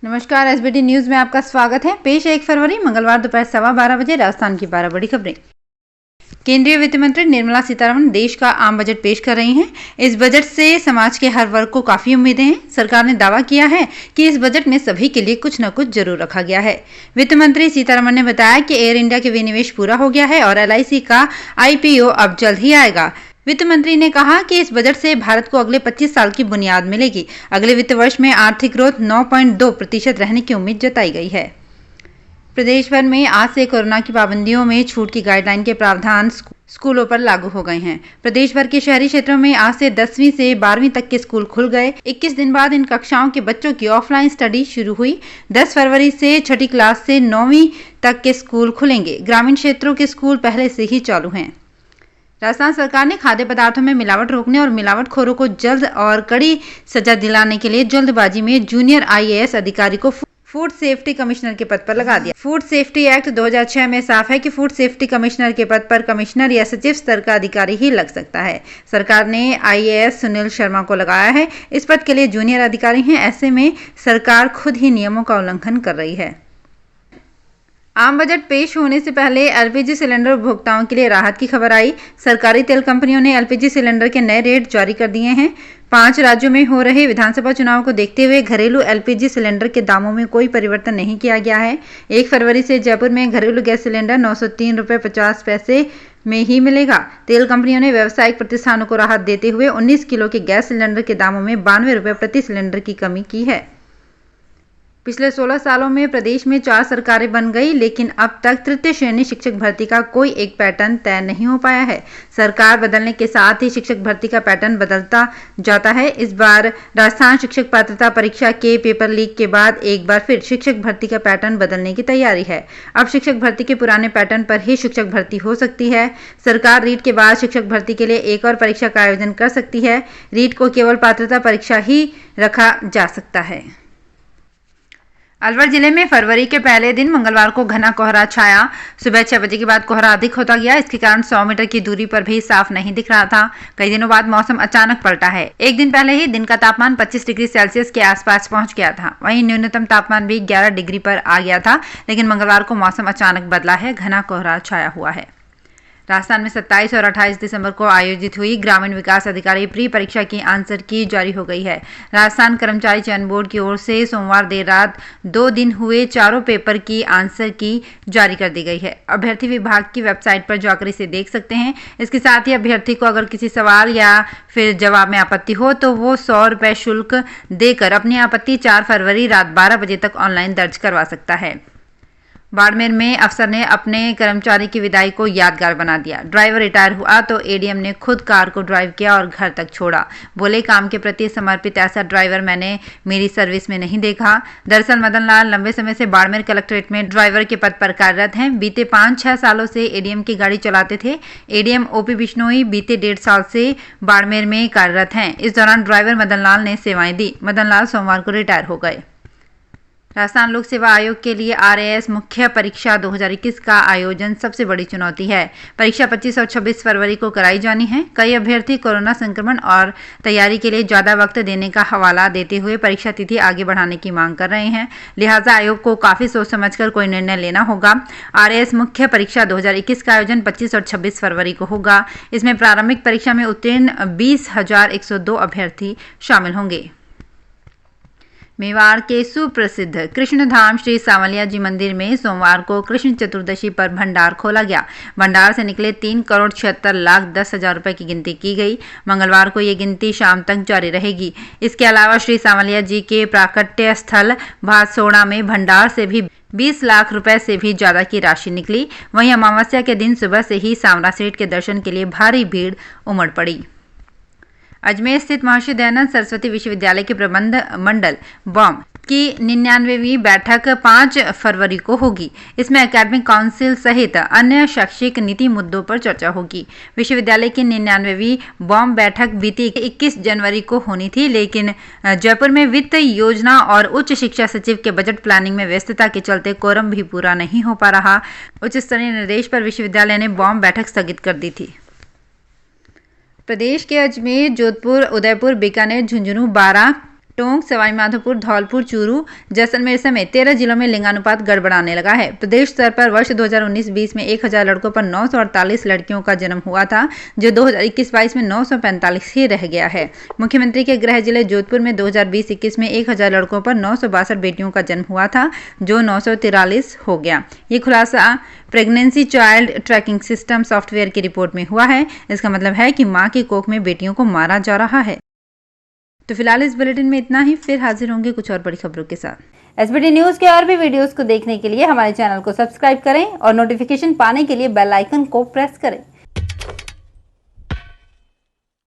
नमस्कार, SBT news में आपका स्वागत है। पेश है 1 फरवरी मंगलवार दोपहर 12:15 बजे राजस्थान की 12 बड़ी खबरें। केंद्रीय वित्त मंत्री निर्मला सीतारमण देश का आम बजट पेश कर रही हैं। इस बजट से समाज के हर वर्ग को काफी उम्मीदें हैं। सरकार ने दावा किया है कि इस बजट में सभी के लिए कुछ न कुछ जरूर रखा गया है। वित्त मंत्री सीतारमण ने बताया कि एयर इंडिया के विनिवेश पूरा हो गया है और LIC का IPO अब जल्द ही आएगा। वित्त मंत्री ने कहा कि इस बजट से भारत को अगले 25 साल की बुनियाद मिलेगी। अगले वित्त वर्ष में आर्थिक ग्रोथ 9.2% रहने की उम्मीद जताई गई है। प्रदेश भर में आज से कोरोना की पाबंदियों में छूट की गाइडलाइन के प्रावधान स्कूलों पर लागू हो गए हैं। प्रदेश भर के शहरी क्षेत्रों में आज से 10वीं से 12वीं तक के स्कूल खुल गए। 21 दिन बाद इन कक्षाओं के बच्चों की ऑफलाइन स्टडी शुरू हुई। 10 फरवरी से छठी क्लास से 9वीं तक के स्कूल खुलेंगे। ग्रामीण क्षेत्रों के स्कूल पहले से ही चालू हैं। राजस्थान सरकार ने खाद्य पदार्थों में मिलावट रोकने और मिलावटखोरों को जल्द और कड़ी सजा दिलाने के लिए जल्दबाजी में जूनियर IAS अधिकारी को फूड सेफ्टी कमिश्नर के पद पर लगा दिया। फूड सेफ्टी एक्ट 2006 में साफ है कि फूड सेफ्टी कमिश्नर के पद पर कमिश्नर या सचिव स्तर का अधिकारी ही लग सकता है। सरकार ने IAS सुनील शर्मा को लगाया है। इस पद के लिए जूनियर अधिकारी हैं। ऐसे में सरकार खुद ही नियमों का उल्लंघन कर रही है। आम बजट पेश होने से पहले LPG सिलेंडर उपभोक्ताओं के लिए राहत की खबर आई। सरकारी तेल कंपनियों ने LPG सिलेंडर के नए रेट जारी कर दिए हैं। 5 राज्यों में हो रहे विधानसभा चुनाव को देखते हुए घरेलू LPG सिलेंडर के दामों में कोई परिवर्तन नहीं किया गया है। 1 फरवरी से जयपुर में घरेलू गैस सिलेंडर 903.50 रुपये में ही मिलेगा। तेल कंपनियों ने व्यावसायिक प्रतिष्ठानों को राहत देते हुए 19 किलो के गैस सिलेंडर के दामों में 92 रुपये प्रति सिलेंडर की कमी की है। पिछले 16 सालों में प्रदेश में 4 सरकारें बन गई, लेकिन अब तक तृतीय श्रेणी शिक्षक भर्ती का कोई एक पैटर्न तय नहीं हो पाया है। सरकार बदलने के साथ ही शिक्षक भर्ती का पैटर्न बदलता जाता है। इस बार राजस्थान शिक्षक पात्रता परीक्षा के पेपर लीक के बाद एक बार फिर शिक्षक भर्ती का पैटर्न बदलने की तैयारी है। अब शिक्षक भर्ती के पुराने पैटर्न पर ही शिक्षक भर्ती हो सकती है। सरकार रीट के बाद शिक्षक भर्ती के लिए एक और परीक्षा का आयोजन कर सकती है। रीट को केवल पात्रता परीक्षा ही रखा जा सकता है। अलवर जिले में फरवरी के पहले दिन मंगलवार को घना कोहरा छाया। सुबह 6 बजे के बाद कोहरा अधिक होता गया। इसके कारण 100 मीटर की दूरी पर भी साफ नहीं दिख रहा था। कई दिनों बाद मौसम अचानक पलटा है। एक दिन पहले ही दिन का तापमान 25 डिग्री सेल्सियस के आसपास पहुंच गया था। वहीं न्यूनतम तापमान भी 11 डिग्री पर आ गया था। लेकिन मंगलवार को मौसम अचानक बदला है। घना कोहरा छाया हुआ है। राजस्थान में 27 और 28 दिसंबर को आयोजित हुई ग्रामीण विकास अधिकारी प्री परीक्षा की आंसर की जारी हो गई है। राजस्थान कर्मचारी चयन बोर्ड की ओर से सोमवार देर रात 2 दिन हुए चारों पेपर की आंसर की जारी कर दी गई है। अभ्यर्थी विभाग की वेबसाइट पर जाकर इसे देख सकते हैं। इसके साथ ही अभ्यर्थी को अगर किसी सवाल या फिर जवाब में आपत्ति हो तो वो 100 रुपये शुल्क देकर अपनी आपत्ति 4 फरवरी रात 12 बजे तक ऑनलाइन दर्ज करवा सकता है। बाड़मेर में अफसर ने अपने कर्मचारी की विदाई को यादगार बना दिया। ड्राइवर रिटायर हुआ तो ADM ने खुद कार को ड्राइव किया और घर तक छोड़ा। बोले, काम के प्रति समर्पित ऐसा ड्राइवर मैंने मेरी सर्विस में नहीं देखा। दरअसल मदन लाल लंबे समय से बाड़मेर कलेक्ट्रेट में ड्राइवर के पद पर कार्यरत हैं। बीते 5-6 सालों से ADM की गाड़ी चलाते थे। ADM OP बिश्नोई बीते 1.5 साल से बाड़मेर में कार्यरत हैं। इस दौरान ड्राइवर मदन लाल ने सेवाएं दी। मदन लाल सोमवार को रिटायर हो गए। राजस्थान लोक सेवा आयोग के लिए RAS मुख्य परीक्षा 2021 का आयोजन सबसे बड़ी चुनौती है। परीक्षा 25 और 26 फरवरी को कराई जानी है। कई अभ्यर्थी कोरोना संक्रमण और तैयारी के लिए ज्यादा वक्त देने का हवाला देते हुए परीक्षा तिथि आगे बढ़ाने की मांग कर रहे हैं। लिहाजा आयोग को काफी सोच समझकर कोई निर्णय लेना होगा। RAS मुख्य परीक्षा 2021 का आयोजन 25 और 26 फरवरी को होगा। इसमें प्रारंभिक परीक्षा में उत्तीर्ण 20,102 अभ्यर्थी शामिल होंगे। मेवाड़ के सुप्रसिद्ध कृष्णधाम श्री सांवलिया जी मंदिर में सोमवार को कृष्ण चतुर्दशी पर भंडार खोला गया। भंडार से निकले 3,76,10,000 रुपए की गिनती की गई। मंगलवार को ये गिनती शाम तक जारी रहेगी। इसके अलावा श्री सांवलिया जी के प्राकट्य स्थल भातसोड़ा में भंडार से भी 20 लाख रुपए से भी ज्यादा की राशि निकली। वहीं अमावस्या के दिन सुबह से ही सांवरा सेठ के दर्शन के लिए भारी भीड़ उमड़ पड़ी। अजमेर स्थित महर्षि दयानंद सरस्वती विश्वविद्यालय के प्रबंध मंडल बॉम की 99वीं बैठक 5 फरवरी को होगी। इसमें एकेडमिक काउंसिल सहित अन्य शैक्षिक नीति मुद्दों पर चर्चा होगी। विश्वविद्यालय की 99वीं बॉम बैठक बीती 21 जनवरी को होनी थी, लेकिन जयपुर में वित्त योजना और उच्च शिक्षा सचिव के बजट प्लानिंग में व्यस्तता के चलते कोरम भी पूरा नहीं हो पा रहा। उच्च स्तरीय निर्देश पर विश्वविद्यालय ने बॉम बैठक स्थगित कर दी थी। प्रदेश के अजमेर, जोधपुर, उदयपुर, बीकानेर, झुंझुनू, बारां, टोंक, सवाईमाधोपुर, धौलपुर, चूरू, जैसलमेर समेत 13 जिलों में लिंगानुपात गड़बड़ाने लगा है। प्रदेश स्तर पर वर्ष 2019-20 में 1000 लड़कों पर 948 लड़कियों का जन्म हुआ था, जो 2021-22 में 945 ही रह गया है। मुख्यमंत्री के गृह जिले जोधपुर में 2020-21 में 1000 लड़कों पर 962 बेटियों का जन्म हुआ था, जो 943 हो गया। ये खुलासा pregnancy child tracking system software की रिपोर्ट में हुआ है। इसका मतलब है कि मां की कोख में बेटियों को मारा जा रहा है। तो फिलहाल इस बुलेटिन में इतना ही। फिर हाजिर होंगे कुछ और बड़ी खबरों के साथ। एसबीटी न्यूज के और भी वीडियोस को देखने के लिए हमारे चैनल को सब्सक्राइब करें और नोटिफिकेशन पाने के लिए बेल आइकन को प्रेस करें।